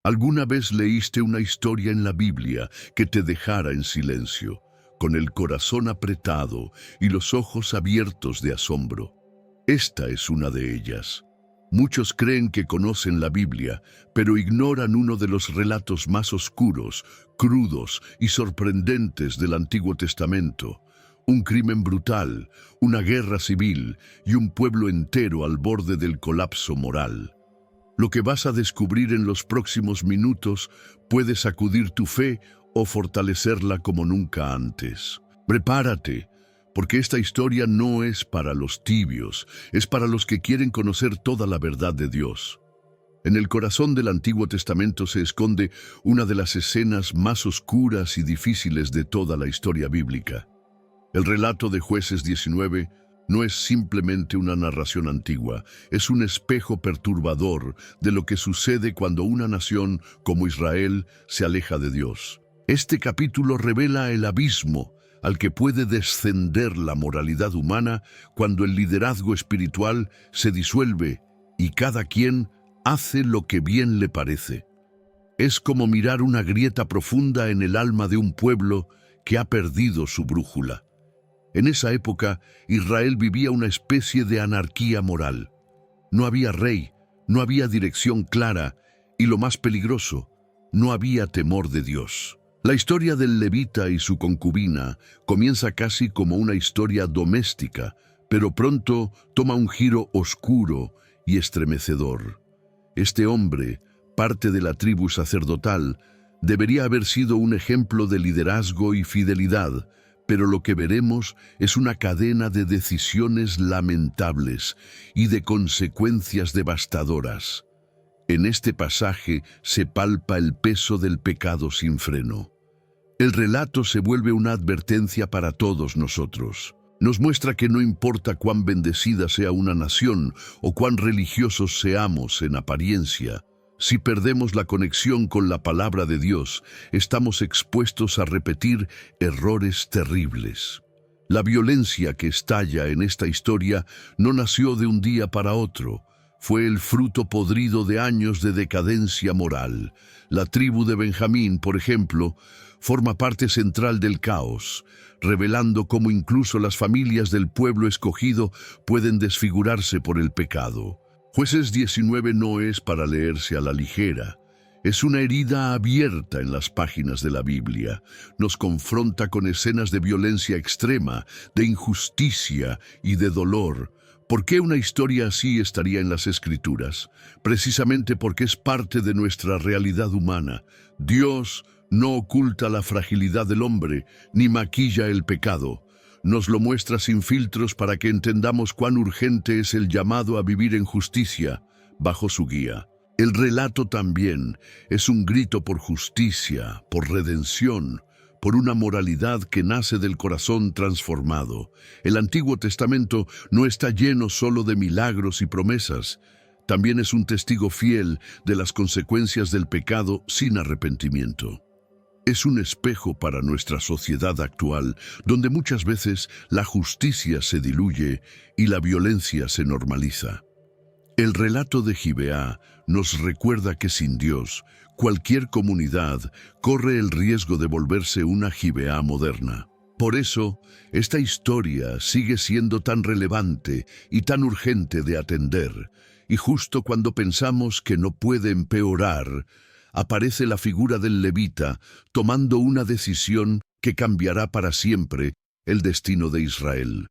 ¿Alguna vez leíste una historia en la Biblia que te dejara en silencio, con el corazón apretado y los ojos abiertos de asombro? Esta es una de ellas. Muchos creen que conocen la Biblia, pero ignoran uno de los relatos más oscuros, crudos y sorprendentes del Antiguo Testamento. Un crimen brutal, una guerra civil y un pueblo entero al borde del colapso moral. Lo que vas a descubrir en los próximos minutos puede sacudir tu fe o fortalecerla como nunca antes. Prepárate, porque esta historia no es para los tibios, es para los que quieren conocer toda la verdad de Dios. En el corazón del Antiguo Testamento se esconde una de las escenas más oscuras y difíciles de toda la historia bíblica. El relato de Jueces 19 no es simplemente una narración antigua, es un espejo perturbador de lo que sucede cuando una nación como Israel se aleja de Dios. Este capítulo revela el abismo al que puede descender la moralidad humana cuando el liderazgo espiritual se disuelve y cada quien hace lo que bien le parece. Es como mirar una grieta profunda en el alma de un pueblo que ha perdido su brújula. En esa época, Israel vivía una especie de anarquía moral. No había rey, no había dirección clara y, lo más peligroso, no había temor de Dios. La historia del levita y su concubina comienza casi como una historia doméstica, pero pronto toma un giro oscuro y estremecedor. Este hombre, parte de la tribu sacerdotal, debería haber sido un ejemplo de liderazgo y fidelidad, pero lo que veremos es una cadena de decisiones lamentables y de consecuencias devastadoras. En este pasaje se palpa el peso del pecado sin freno. El relato se vuelve una advertencia para todos nosotros. Nos muestra que no importa cuán bendecida sea una nación o cuán religiosos seamos en apariencia, si perdemos la conexión con la palabra de Dios, estamos expuestos a repetir errores terribles. La violencia que estalla en esta historia no nació de un día para otro. Fue el fruto podrido de años de decadencia moral. La tribu de Benjamín, por ejemplo, forma parte central del caos, revelando cómo incluso las familias del pueblo escogido pueden desfigurarse por el pecado. Jueces 19 no es para leerse a la ligera. Es una herida abierta en las páginas de la Biblia. Nos confronta con escenas de violencia extrema, de injusticia y de dolor. ¿Por qué una historia así estaría en las Escrituras? Precisamente porque es parte de nuestra realidad humana. Dios no oculta la fragilidad del hombre, ni maquilla el pecado. Nos lo muestra sin filtros para que entendamos cuán urgente es el llamado a vivir en justicia, bajo su guía. El relato también es un grito por justicia, por redención, por una moralidad que nace del corazón transformado. El Antiguo Testamento no está lleno solo de milagros y promesas, también es un testigo fiel de las consecuencias del pecado sin arrepentimiento. Es un espejo para nuestra sociedad actual, donde muchas veces la justicia se diluye y la violencia se normaliza. El relato de Gibeá nos recuerda que sin Dios, cualquier comunidad corre el riesgo de volverse una Gibeá moderna. Por eso, esta historia sigue siendo tan relevante y tan urgente de atender, y justo cuando pensamos que no puede empeorar, aparece la figura del levita tomando una decisión que cambiará para siempre el destino de Israel.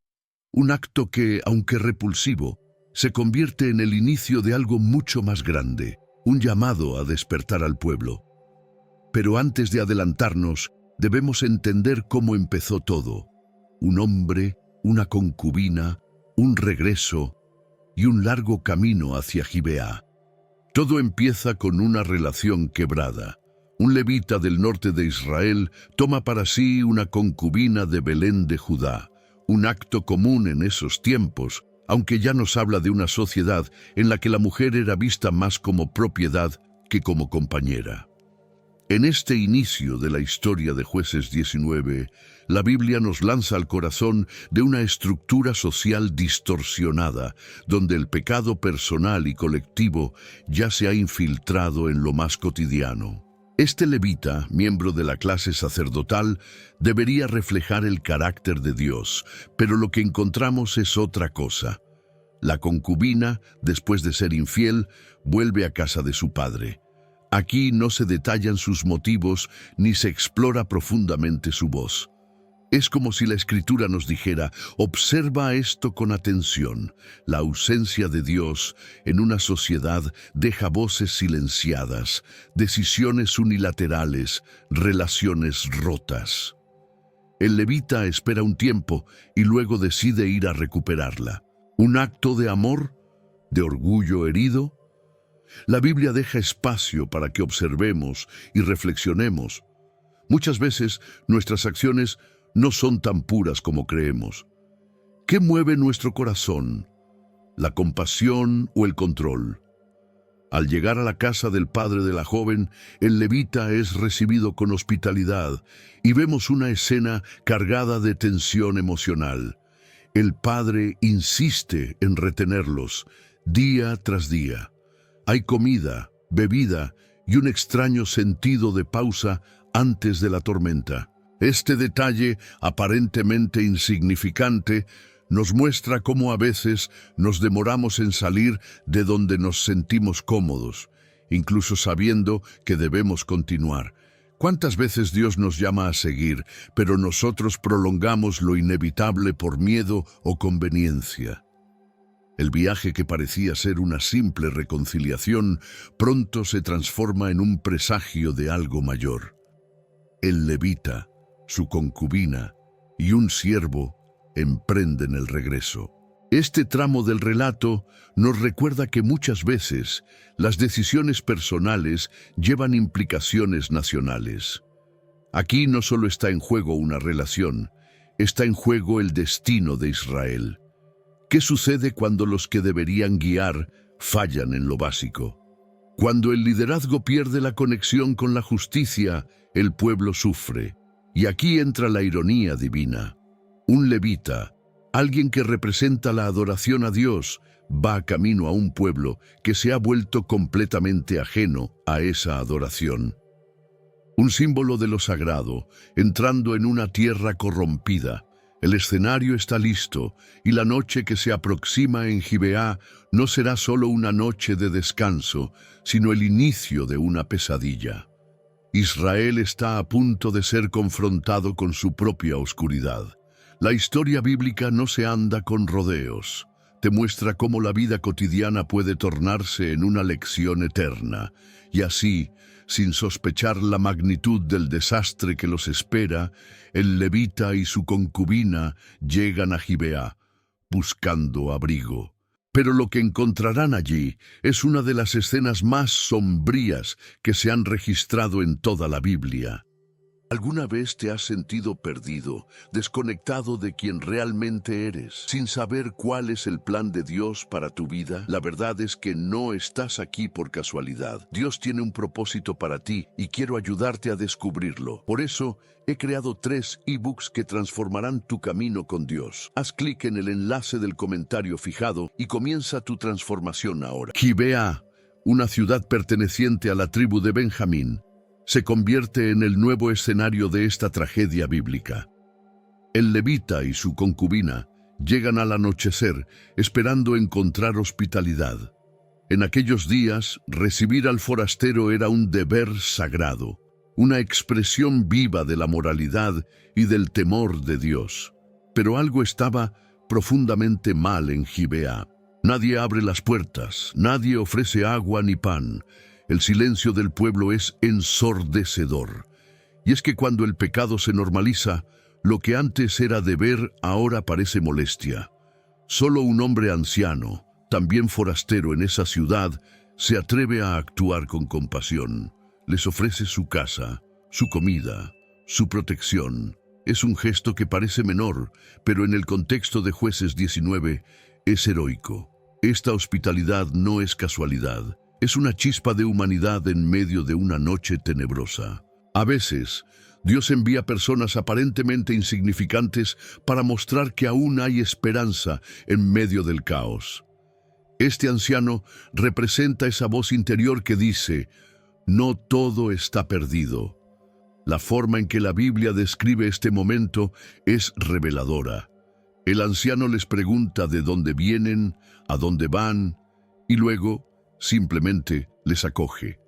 Un acto que, aunque repulsivo, se convierte en el inicio de algo mucho más grande, un llamado a despertar al pueblo. Pero antes de adelantarnos, debemos entender cómo empezó todo. Un hombre, una concubina, un regreso y un largo camino hacia Gibeá. Todo empieza con una relación quebrada. Un levita del norte de Israel toma para sí una concubina de Belén de Judá, un acto común en esos tiempos, aunque ya nos habla de una sociedad en la que la mujer era vista más como propiedad que como compañera. En este inicio de la historia de Jueces 19, la Biblia nos lanza al corazón de una estructura social distorsionada, donde el pecado personal y colectivo ya se ha infiltrado en lo más cotidiano. Este levita, miembro de la clase sacerdotal, debería reflejar el carácter de Dios, pero lo que encontramos es otra cosa. La concubina, después de ser infiel, vuelve a casa de su padre. Aquí no se detallan sus motivos ni se explora profundamente su voz. Es como si la Escritura nos dijera: observa esto con atención. La ausencia de Dios en una sociedad deja voces silenciadas, decisiones unilaterales, relaciones rotas. El levita espera un tiempo y luego decide ir a recuperarla. ¿Un acto de amor? ¿De orgullo herido? La Biblia deja espacio para que observemos y reflexionemos. Muchas veces nuestras acciones no son tan puras como creemos. ¿Qué mueve nuestro corazón? ¿La compasión o el control? Al llegar a la casa del padre de la joven, el levita es recibido con hospitalidad y vemos una escena cargada de tensión emocional. El padre insiste en retenerlos día tras día. Hay comida, bebida y un extraño sentido de pausa antes de la tormenta. Este detalle, aparentemente insignificante, nos muestra cómo a veces nos demoramos en salir de donde nos sentimos cómodos, incluso sabiendo que debemos continuar. ¿Cuántas veces Dios nos llama a seguir, pero nosotros prolongamos lo inevitable por miedo o conveniencia? El viaje que parecía ser una simple reconciliación pronto se transforma en un presagio de algo mayor. El levita, su concubina y un siervo emprenden el regreso. Este tramo del relato nos recuerda que muchas veces las decisiones personales llevan implicaciones nacionales. Aquí no solo está en juego una relación, está en juego el destino de Israel. ¿Qué sucede cuando los que deberían guiar fallan en lo básico? Cuando el liderazgo pierde la conexión con la justicia, el pueblo sufre. Y aquí entra la ironía divina. Un levita, alguien que representa la adoración a Dios, va camino a un pueblo que se ha vuelto completamente ajeno a esa adoración. Un símbolo de lo sagrado, entrando en una tierra corrompida. El escenario está listo, y la noche que se aproxima en Gibeá no será solo una noche de descanso, sino el inicio de una pesadilla. Israel está a punto de ser confrontado con su propia oscuridad. La historia bíblica no se anda con rodeos. Te muestra cómo la vida cotidiana puede tornarse en una lección eterna, y así, sin sospechar la magnitud del desastre que los espera, el levita y su concubina llegan a Gibeá, buscando abrigo. Pero lo que encontrarán allí es una de las escenas más sombrías que se han registrado en toda la Biblia. ¿Alguna vez te has sentido perdido, desconectado de quien realmente eres, sin saber cuál es el plan de Dios para tu vida? La verdad es que no estás aquí por casualidad. Dios tiene un propósito para ti y quiero ayudarte a descubrirlo. Por eso, he creado 3 ebooks que transformarán tu camino con Dios. Haz clic en el enlace del comentario fijado y comienza tu transformación ahora. Gibeá, una ciudad perteneciente a la tribu de Benjamín, se convierte en el nuevo escenario de esta tragedia bíblica. El levita y su concubina llegan al anochecer esperando encontrar hospitalidad. En aquellos días, recibir al forastero era un deber sagrado, una expresión viva de la moralidad y del temor de Dios. Pero algo estaba profundamente mal en Gibeá. Nadie abre las puertas, nadie ofrece agua ni pan. El silencio del pueblo es ensordecedor. Y es que cuando el pecado se normaliza, lo que antes era deber ahora parece molestia. Solo un hombre anciano, también forastero en esa ciudad, se atreve a actuar con compasión. Les ofrece su casa, su comida, su protección. Es un gesto que parece menor, pero en el contexto de Jueces 19 es heroico. Esta hospitalidad no es casualidad. Es una chispa de humanidad en medio de una noche tenebrosa. A veces, Dios envía personas aparentemente insignificantes para mostrar que aún hay esperanza en medio del caos. Este anciano representa esa voz interior que dice, no todo está perdido. La forma en que la Biblia describe este momento es reveladora. El anciano les pregunta de dónde vienen, a dónde van, y luego simplemente les acoge.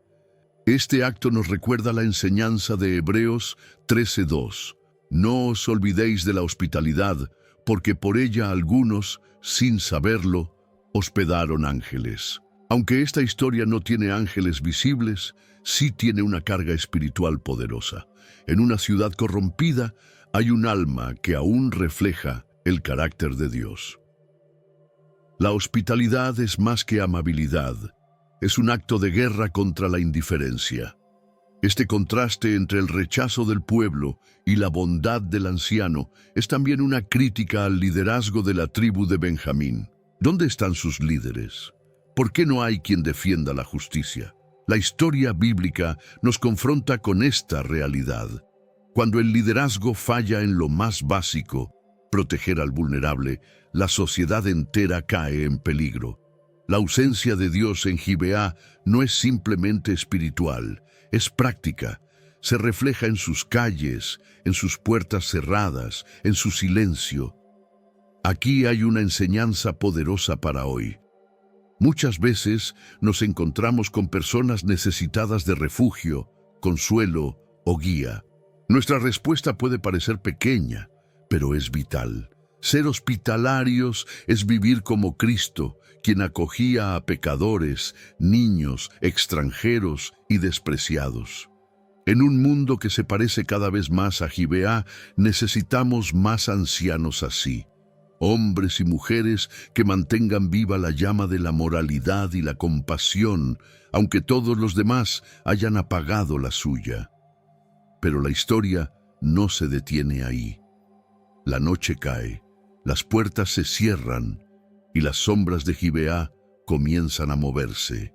Este acto nos recuerda la enseñanza de Hebreos 13:2. No os olvidéis de la hospitalidad, porque por ella algunos, sin saberlo, hospedaron ángeles. Aunque esta historia no tiene ángeles visibles, sí tiene una carga espiritual poderosa. En una ciudad corrompida hay un alma que aún refleja el carácter de Dios. La hospitalidad es más que amabilidad. Es un acto de guerra contra la indiferencia. Este contraste entre el rechazo del pueblo y la bondad del anciano es también una crítica al liderazgo de la tribu de Benjamín. ¿Dónde están sus líderes? ¿Por qué no hay quien defienda la justicia? La historia bíblica nos confronta con esta realidad. Cuando el liderazgo falla en lo más básico, proteger al vulnerable, la sociedad entera cae en peligro. La ausencia de Dios en Gibeá no es simplemente espiritual, es práctica. Se refleja en sus calles, en sus puertas cerradas, en su silencio. Aquí hay una enseñanza poderosa para hoy. Muchas veces nos encontramos con personas necesitadas de refugio, consuelo o guía. Nuestra respuesta puede parecer pequeña, pero es vital. Ser hospitalarios es vivir como Cristo, quien acogía a pecadores, niños, extranjeros y despreciados. En un mundo que se parece cada vez más a Gibeá, necesitamos más ancianos así. Hombres y mujeres que mantengan viva la llama de la moralidad y la compasión, aunque todos los demás hayan apagado la suya. Pero la historia no se detiene ahí. La noche cae, las puertas se cierran y las sombras de Gibeá comienzan a moverse.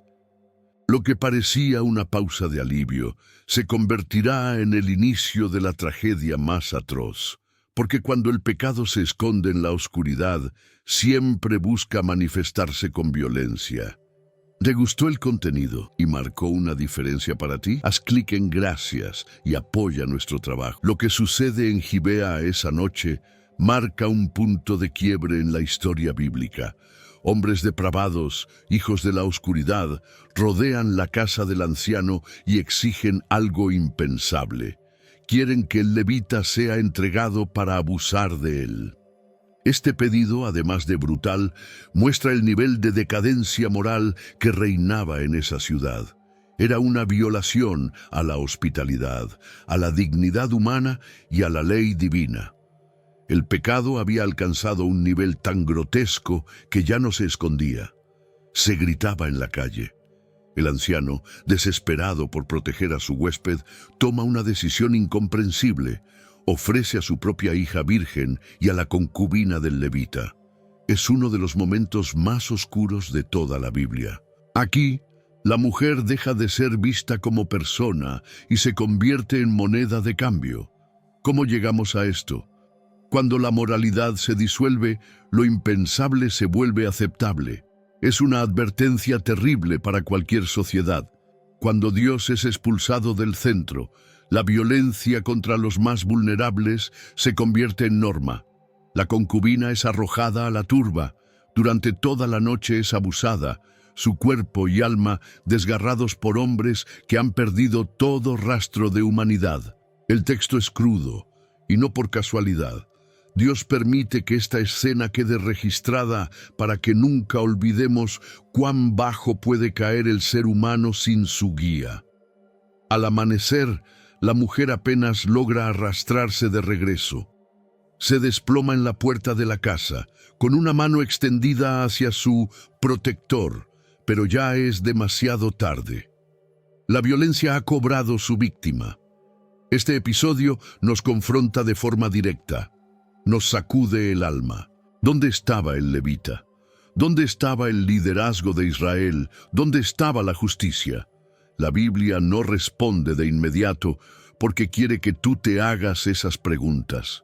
Lo que parecía una pausa de alivio se convertirá en el inicio de la tragedia más atroz. Porque cuando el pecado se esconde en la oscuridad, siempre busca manifestarse con violencia. ¿Te gustó el contenido y marcó una diferencia para ti? Haz clic en gracias y apoya nuestro trabajo. Lo que sucede en Gibeá esa noche marca un punto de quiebre en la historia bíblica. Hombres depravados, hijos de la oscuridad, rodean la casa del anciano y exigen algo impensable. Quieren que el levita sea entregado para abusar de él. Este pedido, además de brutal, muestra el nivel de decadencia moral que reinaba en esa ciudad. Era una violación a la hospitalidad, a la dignidad humana y a la ley divina. El pecado había alcanzado un nivel tan grotesco que ya no se escondía. Se gritaba en la calle. El anciano, desesperado por proteger a su huésped, toma una decisión incomprensible. Ofrece a su propia hija virgen y a la concubina del levita. Es uno de los momentos más oscuros de toda la Biblia. Aquí, la mujer deja de ser vista como persona y se convierte en moneda de cambio. ¿Cómo llegamos a esto? Cuando la moralidad se disuelve, lo impensable se vuelve aceptable. Es una advertencia terrible para cualquier sociedad. Cuando Dios es expulsado del centro, la violencia contra los más vulnerables se convierte en norma. La concubina es arrojada a la turba. Durante toda la noche es abusada, su cuerpo y alma desgarrados por hombres que han perdido todo rastro de humanidad. El texto es crudo, y no por casualidad. Dios permite que esta escena quede registrada para que nunca olvidemos cuán bajo puede caer el ser humano sin su guía. Al amanecer, la mujer apenas logra arrastrarse de regreso. Se desploma en la puerta de la casa, con una mano extendida hacia su protector, pero ya es demasiado tarde. La violencia ha cobrado su víctima. Este episodio nos confronta de forma directa. Nos sacude el alma. ¿Dónde estaba el levita? ¿Dónde estaba el liderazgo de Israel? ¿Dónde estaba la justicia? La Biblia no responde de inmediato porque quiere que tú te hagas esas preguntas.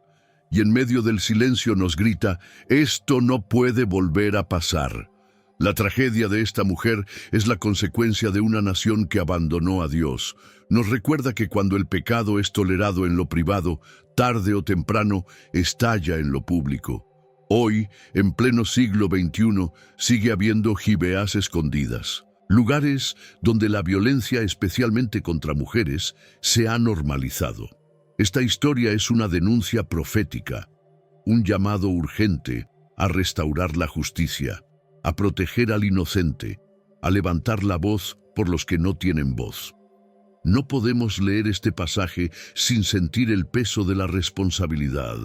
Y en medio del silencio nos grita, esto no puede volver a pasar. La tragedia de esta mujer es la consecuencia de una nación que abandonó a Dios. Nos recuerda que cuando el pecado es tolerado en lo privado, tarde o temprano estalla en lo público. Hoy, en pleno siglo XXI, sigue habiendo Gibeás escondidas, lugares donde la violencia, especialmente contra mujeres, se ha normalizado. Esta historia es una denuncia profética, un llamado urgente a restaurar la justicia, a proteger al inocente, a levantar la voz por los que no tienen voz. No podemos leer este pasaje sin sentir el peso de la responsabilidad.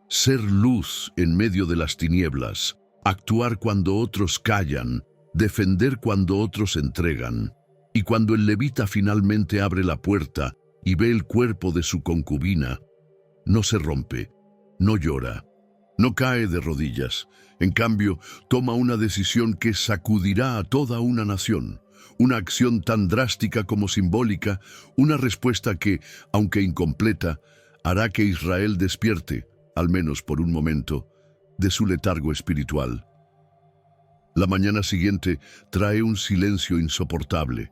Ser luz en medio de las tinieblas, actuar cuando otros callan, defender cuando otros entregan. Y cuando el levita finalmente abre la puerta y ve el cuerpo de su concubina, no se rompe, no llora, no cae de rodillas. En cambio, toma una decisión que sacudirá a toda una nación. Una acción tan drástica como simbólica, una respuesta que, aunque incompleta, hará que Israel despierte, al menos por un momento, de su letargo espiritual. La mañana siguiente trae un silencio insoportable.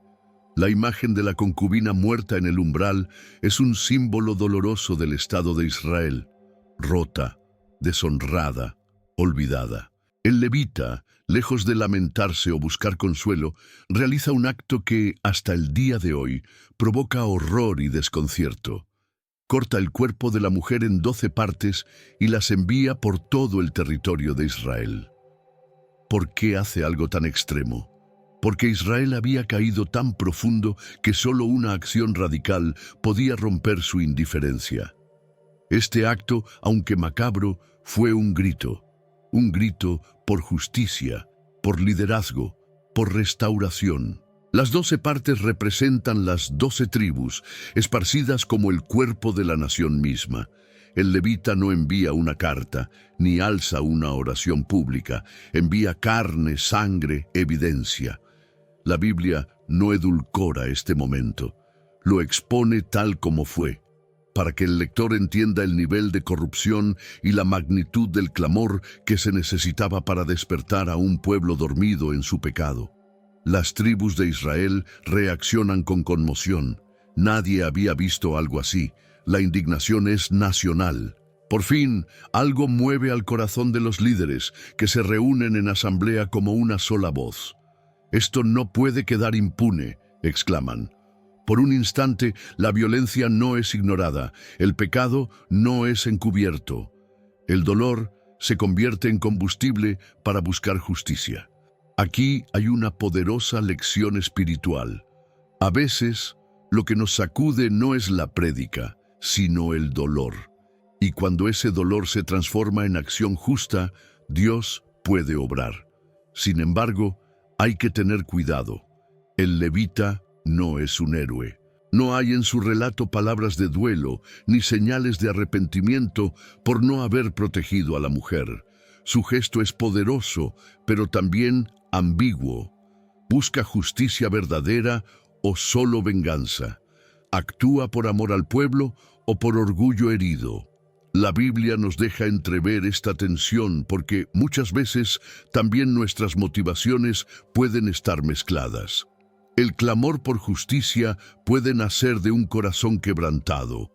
La imagen de la concubina muerta en el umbral es un símbolo doloroso del estado de Israel, rota, deshonrada, olvidada. El levita, lejos de lamentarse o buscar consuelo, realiza un acto que, hasta el día de hoy, provoca horror y desconcierto. Corta el cuerpo de la mujer en 12 partes y las envía por todo el territorio de Israel. ¿Por qué hace algo tan extremo? Porque Israel había caído tan profundo que solo una acción radical podía romper su indiferencia. Este acto, aunque macabro, fue un grito por justicia, por liderazgo, por restauración. Las 12 partes representan las 12 tribus, esparcidas como el cuerpo de la nación misma. El levita no envía una carta, ni alza una oración pública, envía carne, sangre, evidencia. La Biblia no edulcora este momento, lo expone tal como fue, para que el lector entienda el nivel de corrupción y la magnitud del clamor que se necesitaba para despertar a un pueblo dormido en su pecado. Las tribus de Israel reaccionan con conmoción. Nadie había visto algo así. La indignación es nacional. Por fin, algo mueve al corazón de los líderes, que se reúnen en asamblea como una sola voz. «Esto no puede quedar impune», exclaman. Por un instante, la violencia no es ignorada, el pecado no es encubierto. El dolor se convierte en combustible para buscar justicia. Aquí hay una poderosa lección espiritual. A veces, lo que nos sacude no es la prédica, sino el dolor. Y cuando ese dolor se transforma en acción justa, Dios puede obrar. Sin embargo, hay que tener cuidado. El levita no es un héroe. No hay en su relato palabras de duelo ni señales de arrepentimiento por no haber protegido a la mujer. Su gesto es poderoso, pero también ambiguo. Busca justicia verdadera o solo venganza. Actúa por amor al pueblo o por orgullo herido. La Biblia nos deja entrever esta tensión porque muchas veces también nuestras motivaciones pueden estar mezcladas. El clamor por justicia puede nacer de un corazón quebrantado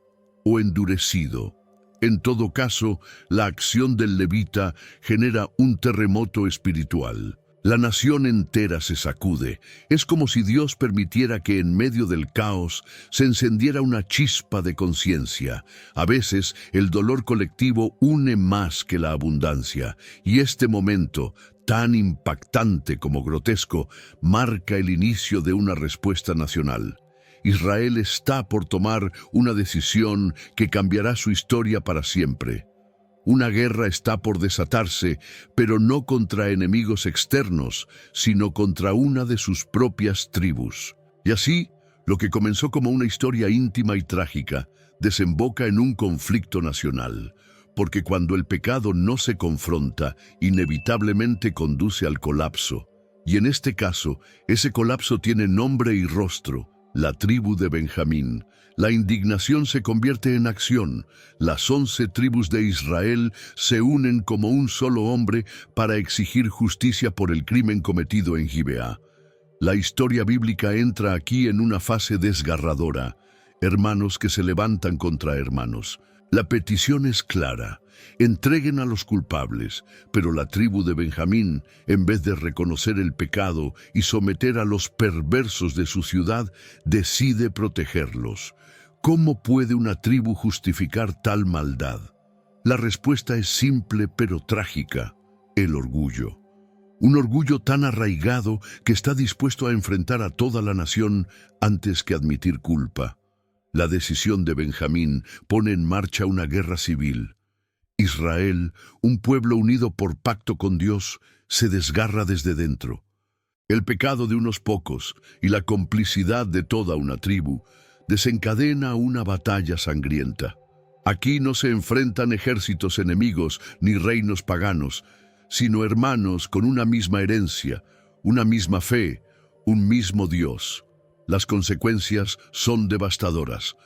o endurecido. En todo caso, la acción del levita genera un terremoto espiritual. La nación entera se sacude. Es como si Dios permitiera que en medio del caos se encendiera una chispa de conciencia. A veces, el dolor colectivo une más que la abundancia, y este momento, tan impactante como grotesco, marca el inicio de una respuesta nacional. Israel está por tomar una decisión que cambiará su historia para siempre. Una guerra está por desatarse, pero no contra enemigos externos, sino contra una de sus propias tribus. Y así, lo que comenzó como una historia íntima y trágica, desemboca en un conflicto nacional. porque cuando el pecado no se confronta, inevitablemente conduce al colapso. Y en este caso, ese colapso tiene nombre y rostro: la tribu de Benjamín. La indignación se convierte en acción. Las 11 tribus de Israel se unen como un solo hombre para exigir justicia por el crimen cometido en Gibeá. La historia bíblica entra aquí en una fase desgarradora. Hermanos que se levantan contra hermanos. La petición es clara: entreguen a los culpables, pero la tribu de Benjamín, en vez de reconocer el pecado y someter a los perversos de su ciudad, decide protegerlos. ¿Cómo puede una tribu justificar tal maldad? La respuesta es simple pero trágica: el orgullo. Un orgullo tan arraigado que está dispuesto a enfrentar a toda la nación antes que admitir culpa. La decisión de Benjamín pone en marcha una guerra civil. Israel, un pueblo unido por pacto con Dios, se desgarra desde dentro. El pecado de unos pocos y la complicidad de toda una tribu desencadena una batalla sangrienta. Aquí no se enfrentan ejércitos enemigos ni reinos paganos, sino hermanos con una misma herencia, una misma fe, un mismo Dios. Las consecuencias son devastadoras.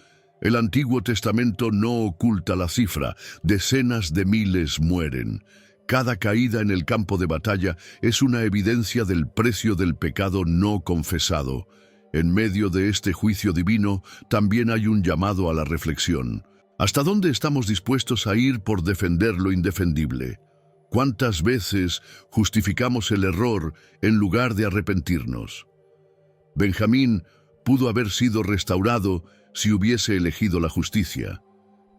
El Antiguo Testamento no oculta la cifra: decenas de miles mueren. Cada caída en el campo de batalla es una evidencia del precio del pecado no confesado. En medio de este juicio divino también hay un llamado a la reflexión. ¿Hasta dónde estamos dispuestos a ir por defender lo indefendible? ¿Cuántas veces justificamos el error en lugar de arrepentirnos? Benjamín pudo haber sido restaurado si hubiese elegido la justicia,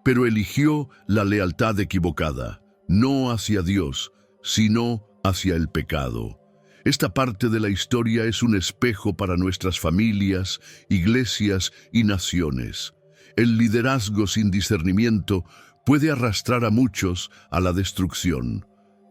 pero eligió la lealtad equivocada, no hacia Dios, sino hacia el pecado. Esta parte de la historia es un espejo para nuestras familias, iglesias y naciones. El liderazgo sin discernimiento puede arrastrar a muchos a la destrucción.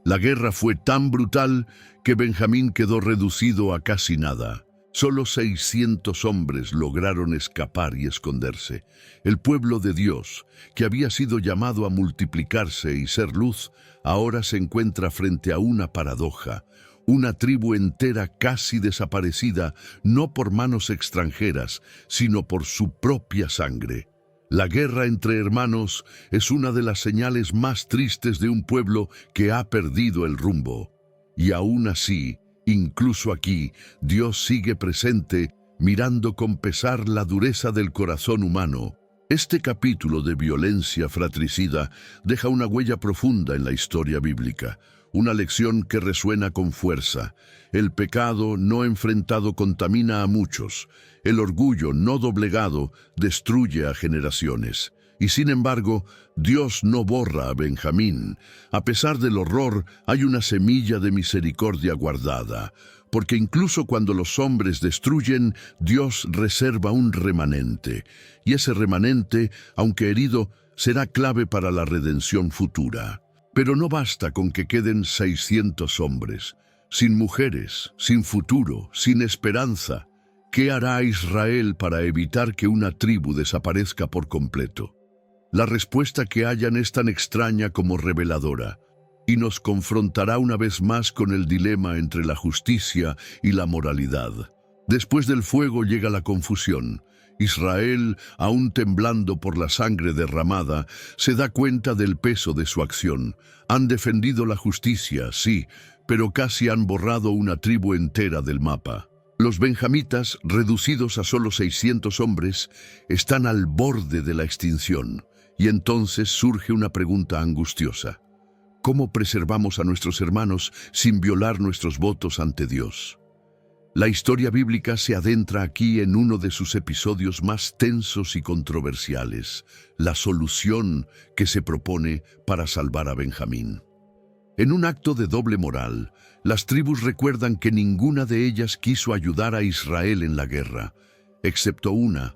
La guerra fue tan brutal que Benjamín quedó reducido a casi nada. Solo 600 hombres lograron escapar y esconderse. El pueblo de Dios, que había sido llamado a multiplicarse y ser luz, ahora se encuentra frente a una paradoja. Una tribu entera casi desaparecida, no por manos extranjeras, sino por su propia sangre. La guerra entre hermanos es una de las señales más tristes de un pueblo que ha perdido el rumbo. Y aún así, incluso aquí, Dios sigue presente, mirando con pesar la dureza del corazón humano. Este capítulo de violencia fratricida deja una huella profunda en la historia bíblica, una lección que resuena con fuerza. El pecado no enfrentado contamina a muchos. El orgullo no doblegado destruye a generaciones. Y sin embargo, Dios no borra a Benjamín. A pesar del horror, hay una semilla de misericordia guardada, porque incluso cuando los hombres destruyen, Dios reserva un remanente. Y ese remanente, aunque herido, será clave para la redención futura. Pero no basta con que queden 600 hombres, sin mujeres, sin futuro, sin esperanza. ¿Qué hará Israel para evitar que una tribu desaparezca por completo? La respuesta que hallan es tan extraña como reveladora, y nos confrontará una vez más con el dilema entre la justicia y la moralidad. Después del fuego llega la confusión. Israel, aún temblando por la sangre derramada, se da cuenta del peso de su acción. Han defendido la justicia, sí, pero casi han borrado una tribu entera del mapa. Los benjamitas, reducidos a solo 600 hombres, están al borde de la extinción. Y entonces surge una pregunta angustiosa: ¿cómo preservamos a nuestros hermanos sin violar nuestros votos ante Dios? La historia bíblica se adentra aquí en uno de sus episodios más tensos y controversiales: la solución que se propone para salvar a Benjamín. En un acto de doble moral, las tribus recuerdan que ninguna de ellas quiso ayudar a Israel en la guerra, excepto una,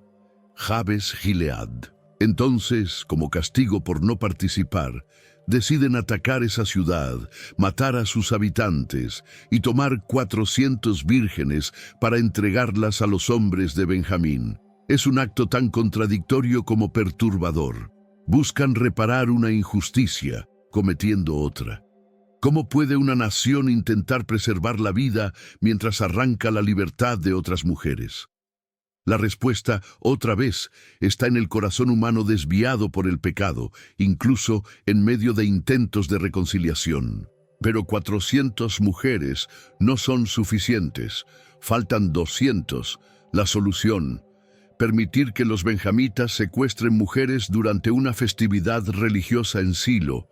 Jabes Gilead. Entonces, como castigo por no participar, deciden atacar esa ciudad, matar a sus habitantes y tomar 400 vírgenes para entregarlas a los hombres de Benjamín. Es un acto tan contradictorio como perturbador. Buscan reparar una injusticia, cometiendo otra. ¿Cómo puede una nación intentar preservar la vida mientras arranca la libertad de otras mujeres? La respuesta, otra vez, está en el corazón humano desviado por el pecado, incluso en medio de intentos de reconciliación. Pero 400 mujeres no son suficientes. Faltan 200. La solución: permitir que los benjamitas secuestren mujeres durante una festividad religiosa en Silo.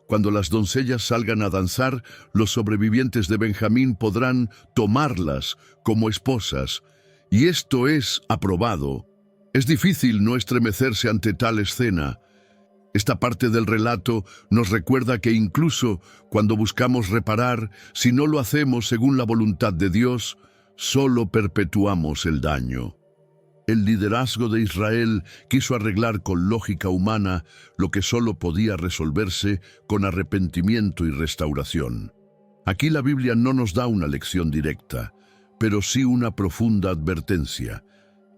Cuando las doncellas salgan a danzar, los sobrevivientes de Benjamín podrán tomarlas como esposas. Y esto es aprobado. Es difícil no estremecerse ante tal escena. Esta parte del relato nos recuerda que incluso cuando buscamos reparar, si no lo hacemos según la voluntad de Dios, solo perpetuamos el daño. El liderazgo de Israel quiso arreglar con lógica humana lo que solo podía resolverse con arrepentimiento y restauración. Aquí la Biblia no nos da una lección directa, pero sí una profunda advertencia.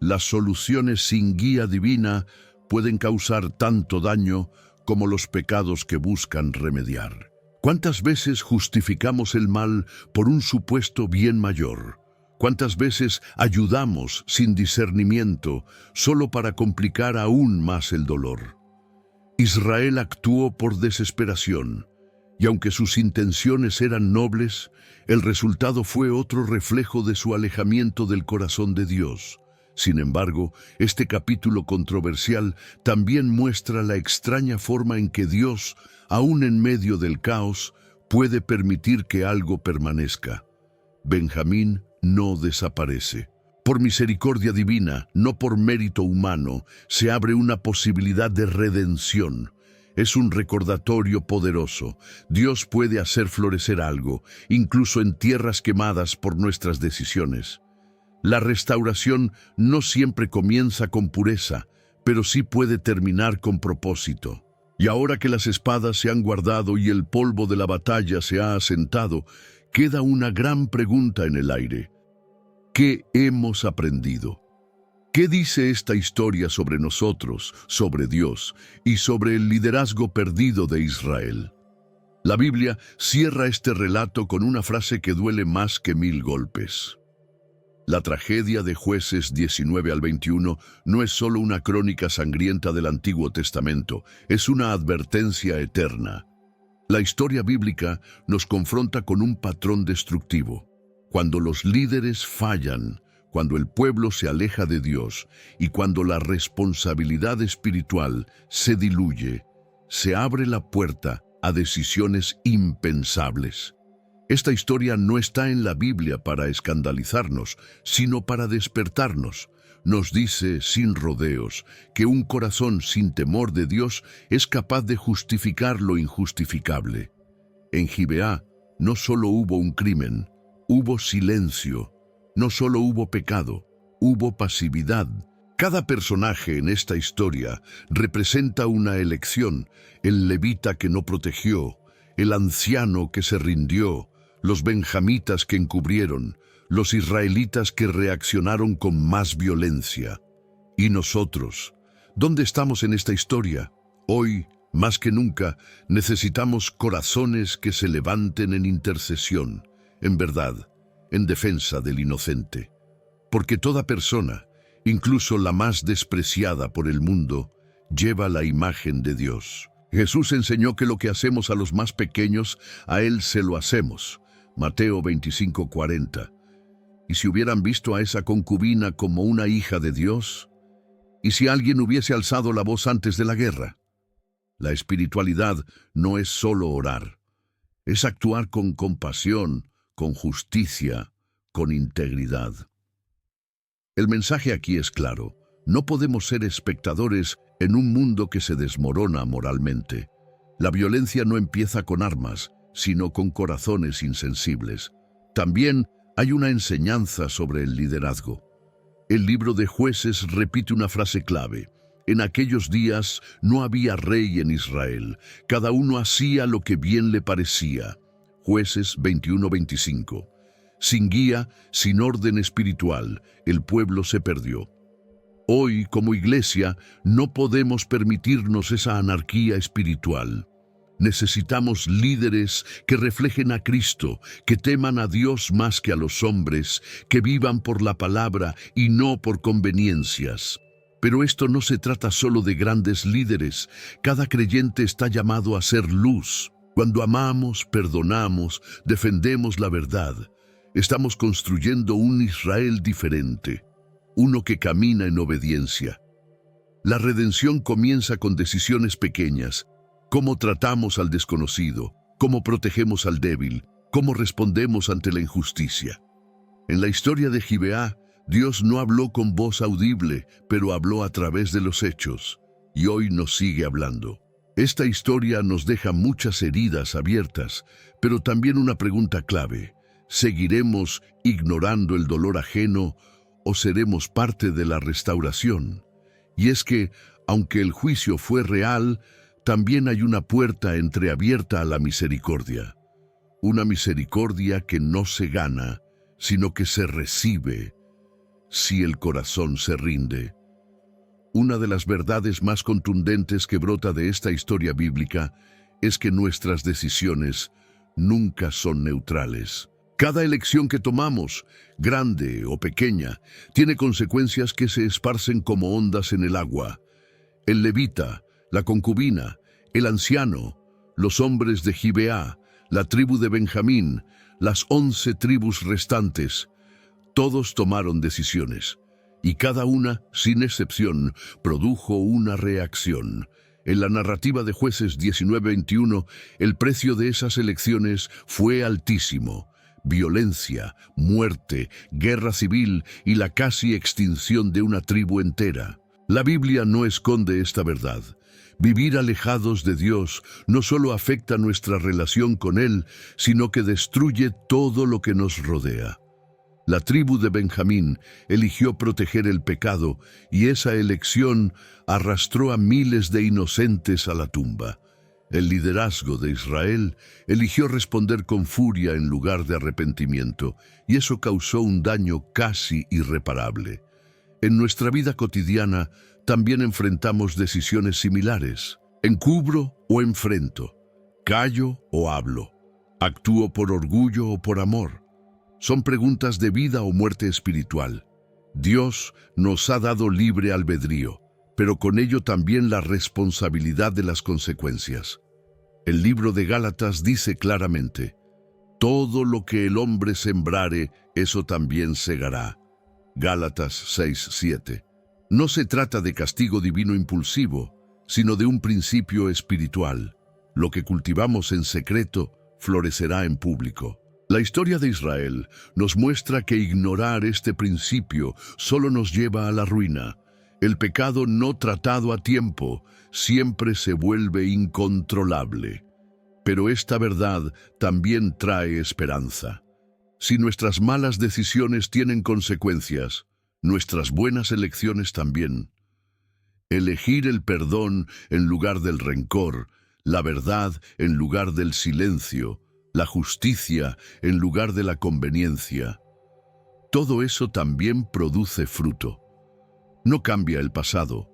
Las soluciones sin guía divina pueden causar tanto daño como los pecados que buscan remediar. ¿Cuántas veces justificamos el mal por un supuesto bien mayor? ¿Cuántas veces ayudamos sin discernimiento solo para complicar aún más el dolor? Israel actuó por desesperación, y aunque sus intenciones eran nobles, el resultado fue otro reflejo de su alejamiento del corazón de Dios. Sin embargo, este capítulo controversial también muestra la extraña forma en que Dios, aún en medio del caos, puede permitir que algo permanezca. Benjamín no desaparece. Por misericordia divina, no por mérito humano, se abre una posibilidad de redención. Es un recordatorio poderoso. Dios puede hacer florecer algo, incluso en tierras quemadas por nuestras decisiones. La restauración no siempre comienza con pureza, pero sí puede terminar con propósito. Y ahora que las espadas se han guardado y el polvo de la batalla se ha asentado, queda una gran pregunta en el aire. ¿Qué hemos aprendido? ¿Qué dice esta historia sobre nosotros, sobre Dios y sobre el liderazgo perdido de Israel? La Biblia cierra este relato con una frase que duele más que 1000 golpes. La tragedia de Jueces 19 al 21 no es solo una crónica sangrienta del Antiguo Testamento, es una advertencia eterna. La historia bíblica nos confronta con un patrón destructivo. Cuando los líderes fallan, cuando el pueblo se aleja de Dios y cuando la responsabilidad espiritual se diluye, se abre la puerta a decisiones impensables. Esta historia no está en la Biblia para escandalizarnos, sino para despertarnos. Nos dice, sin rodeos, que un corazón sin temor de Dios es capaz de justificar lo injustificable. En Gibeá no solo hubo un crimen, hubo silencio. No solo hubo pecado, hubo pasividad. Cada personaje en esta historia representa una elección: el levita que no protegió, el anciano que se rindió, los benjamitas que encubrieron, los israelitas que reaccionaron con más violencia. ¿Y nosotros? ¿Dónde estamos en esta historia? Hoy, más que nunca, necesitamos corazones que se levanten en intercesión, en verdad, en defensa del inocente. Porque toda persona, incluso la más despreciada por el mundo, lleva la imagen de Dios. Jesús enseñó que lo que hacemos a los más pequeños, a Él se lo hacemos. Mateo 25:40. ¿Y si hubieran visto a esa concubina como una hija de Dios? ¿Y si alguien hubiese alzado la voz antes de la guerra? La espiritualidad no es solo orar, es actuar con compasión, con justicia, con integridad. El mensaje aquí es claro: no podemos ser espectadores en un mundo que se desmorona moralmente. La violencia no empieza con armas, sino con corazones insensibles. También hay una enseñanza sobre el liderazgo. El libro de Jueces repite una frase clave: en aquellos días no había rey en Israel, cada uno hacía lo que bien le parecía. Jueces 21:25. Sin guía, sin orden espiritual, el pueblo se perdió. Hoy, como iglesia, no podemos permitirnos esa anarquía espiritual. Necesitamos líderes que reflejen a Cristo, que teman a Dios más que a los hombres, que vivan por la palabra y no por conveniencias. Pero esto no se trata solo de grandes líderes. Cada creyente está llamado a ser luz. Cuando amamos, perdonamos, defendemos la verdad, estamos construyendo un Israel diferente, uno que camina en obediencia. La redención comienza con decisiones pequeñas: cómo tratamos al desconocido, cómo protegemos al débil, cómo respondemos ante la injusticia. En la historia de Gibeá, Dios no habló con voz audible, pero habló a través de los hechos, y hoy nos sigue hablando. Esta historia nos deja muchas heridas abiertas, pero también una pregunta clave: ¿seguiremos ignorando el dolor ajeno o seremos parte de la restauración? Y es que, aunque el juicio fue real, también hay una puerta entreabierta a la misericordia. Una misericordia que no se gana, sino que se recibe si el corazón se rinde. Una de las verdades más contundentes que brota de esta historia bíblica es que nuestras decisiones nunca son neutrales. Cada elección que tomamos, grande o pequeña, tiene consecuencias que se esparcen como ondas en el agua. El levita, la concubina, el anciano, los hombres de Gibeá, la tribu de Benjamín, las 11 tribus restantes, todos tomaron decisiones. Y cada una, sin excepción, produjo una reacción. En la narrativa de Jueces 19:21, el precio de esas elecciones fue altísimo: violencia, muerte, guerra civil y la casi extinción de una tribu entera. La Biblia no esconde esta verdad. Vivir alejados de Dios no solo afecta nuestra relación con Él, sino que destruye todo lo que nos rodea. La tribu de Benjamín eligió proteger el pecado, y esa elección arrastró a miles de inocentes a la tumba. El liderazgo de Israel eligió responder con furia en lugar de arrepentimiento, y eso causó un daño casi irreparable. En nuestra vida cotidiana también enfrentamos decisiones similares. ¿Encubro o enfrento? ¿Callo o hablo? ¿Actúo por orgullo o por amor? Son preguntas de vida o muerte espiritual. Dios nos ha dado libre albedrío, pero con ello también la responsabilidad de las consecuencias. El libro de Gálatas dice claramente: todo lo que el hombre sembrare, eso también segará. Gálatas 6:7. No se trata de castigo divino impulsivo, sino de un principio espiritual. Lo que cultivamos en secreto florecerá en público. La historia de Israel nos muestra que ignorar este principio solo nos lleva a la ruina. El pecado no tratado a tiempo siempre se vuelve incontrolable. Pero esta verdad también trae esperanza. Si nuestras malas decisiones tienen consecuencias, nuestras buenas elecciones también. Elegir el perdón en lugar del rencor, la verdad en lugar del silencio, la justicia en lugar de la conveniencia. Todo eso también produce fruto. No cambia el pasado,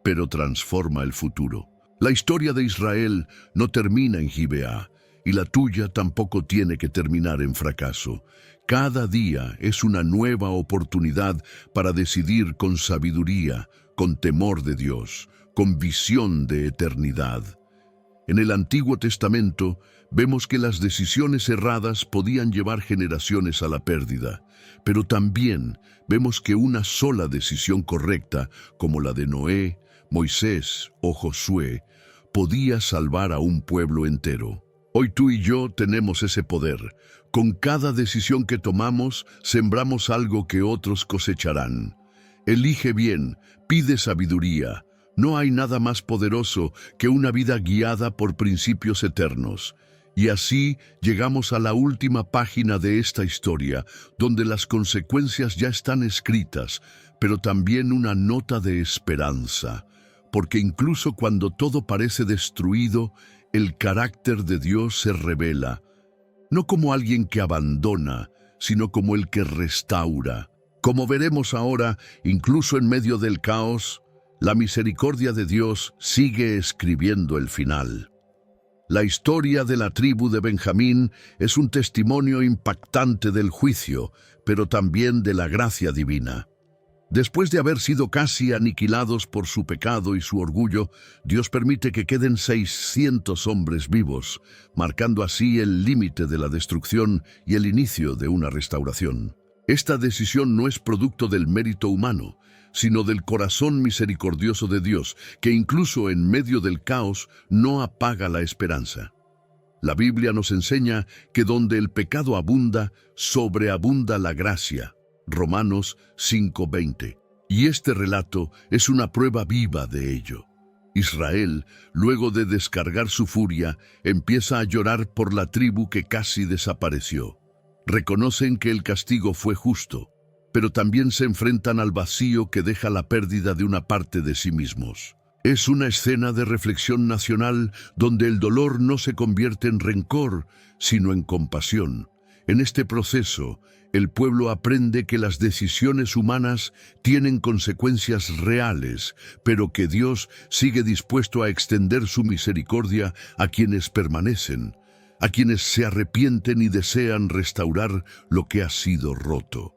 pero transforma el futuro. La historia de Israel no termina en Gibeá, y la tuya tampoco tiene que terminar en fracaso. Cada día es una nueva oportunidad para decidir con sabiduría, con temor de Dios, con visión de eternidad. En el Antiguo Testamento vemos que las decisiones erradas podían llevar generaciones a la pérdida, pero también vemos que una sola decisión correcta, como la de Noé, Moisés o Josué, podía salvar a un pueblo entero. Hoy tú y yo tenemos ese poder. Con cada decisión que tomamos, sembramos algo que otros cosecharán. Elige bien, pide sabiduría. No hay nada más poderoso que una vida guiada por principios eternos. Y así llegamos a la última página de esta historia, donde las consecuencias ya están escritas, pero también una nota de esperanza. Porque incluso cuando todo parece destruido, el carácter de Dios se revela, no como alguien que abandona, sino como el que restaura. Como veremos ahora, incluso en medio del caos, la misericordia de Dios sigue escribiendo el final. La historia de la tribu de Benjamín es un testimonio impactante del juicio, pero también de la gracia divina. Después de haber sido casi aniquilados por su pecado y su orgullo, Dios permite que queden 600 hombres vivos, marcando así el límite de la destrucción y el inicio de una restauración. Esta decisión no es producto del mérito humano, sino del corazón misericordioso de Dios, que incluso en medio del caos no apaga la esperanza. La Biblia nos enseña que donde el pecado abunda, sobreabunda la gracia. Romanos 5:20. Y este relato es una prueba viva de ello. Israel, luego de descargar su furia, empieza a llorar por la tribu que casi desapareció. Reconocen que el castigo fue justo, pero también se enfrentan al vacío que deja la pérdida de una parte de sí mismos. Es una escena de reflexión nacional donde el dolor no se convierte en rencor, sino en compasión. En este proceso, el pueblo aprende que las decisiones humanas tienen consecuencias reales, pero que Dios sigue dispuesto a extender su misericordia a quienes permanecen, a quienes se arrepienten y desean restaurar lo que ha sido roto.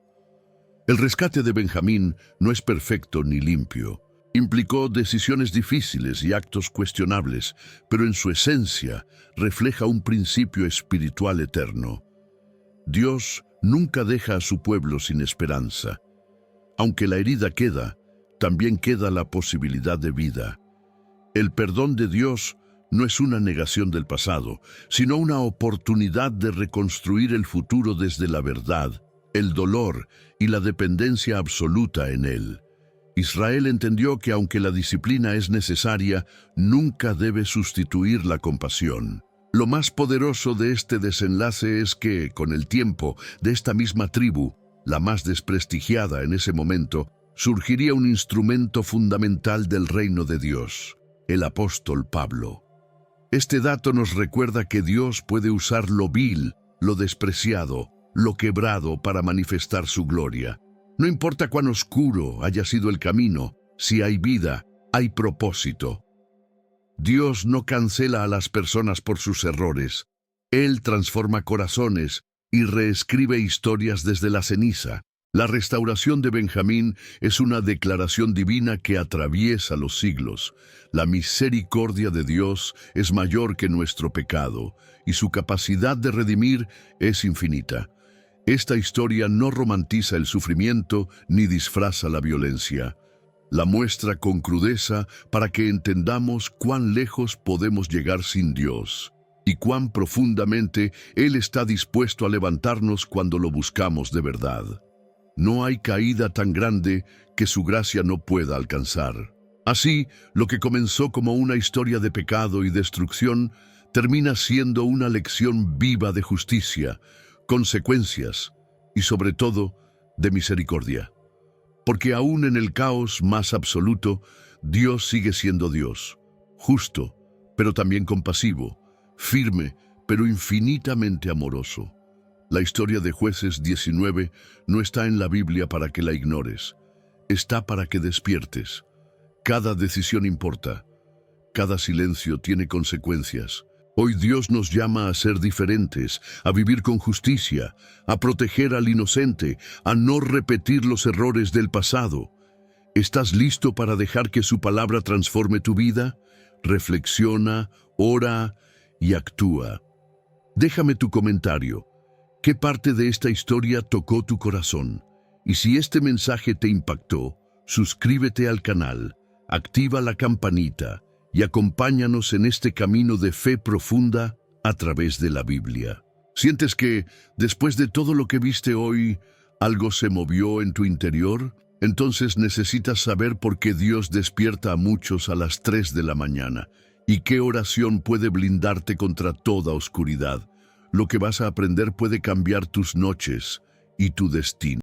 El rescate de Benjamín no es perfecto ni limpio. Implicó decisiones difíciles y actos cuestionables, pero en su esencia refleja un principio espiritual eterno. Dios nunca deja a su pueblo sin esperanza. Aunque la herida queda, también queda la posibilidad de vida. El perdón de Dios no es una negación del pasado, sino una oportunidad de reconstruir el futuro desde la verdad, el dolor y la dependencia absoluta en Él. Israel entendió que aunque la disciplina es necesaria, nunca debe sustituir la compasión. Lo más poderoso de este desenlace es que, con el tiempo, de esta misma tribu, la más desprestigiada en ese momento, surgiría un instrumento fundamental del reino de Dios, el apóstol Pablo. Este dato nos recuerda que Dios puede usar lo vil, lo despreciado, lo quebrado para manifestar su gloria. No importa cuán oscuro haya sido el camino, si hay vida, hay propósito. Dios no cancela a las personas por sus errores. Él transforma corazones y reescribe historias desde la ceniza. La restauración de Benjamín es una declaración divina que atraviesa los siglos. La misericordia de Dios es mayor que nuestro pecado, y su capacidad de redimir es infinita. Esta historia no romantiza el sufrimiento ni disfraza la violencia. La muestra con crudeza para que entendamos cuán lejos podemos llegar sin Dios y cuán profundamente Él está dispuesto a levantarnos cuando lo buscamos de verdad. No hay caída tan grande que su gracia no pueda alcanzar. Así, lo que comenzó como una historia de pecado y destrucción termina siendo una lección viva de justicia, consecuencias y, sobre todo, de misericordia. Porque aún en el caos más absoluto, Dios sigue siendo Dios, justo, pero también compasivo, firme, pero infinitamente amoroso. La historia de Jueces 19 no está en la Biblia para que la ignores, está para que despiertes. Cada decisión importa, cada silencio tiene consecuencias. Hoy Dios nos llama a ser diferentes, a vivir con justicia, a proteger al inocente, a no repetir los errores del pasado. ¿Estás listo para dejar que su palabra transforme tu vida? Reflexiona, ora y actúa. Déjame tu comentario. ¿Qué parte de esta historia tocó tu corazón? Y si este mensaje te impactó, suscríbete al canal, activa la campanita y acompáñanos en este camino de fe profunda a través de la Biblia. ¿Sientes que, después de todo lo que viste hoy, algo se movió en tu interior? Entonces necesitas saber por qué Dios despierta a muchos a las 3 de la mañana y qué oración puede blindarte contra toda oscuridad. Lo que vas a aprender puede cambiar tus noches y tu destino.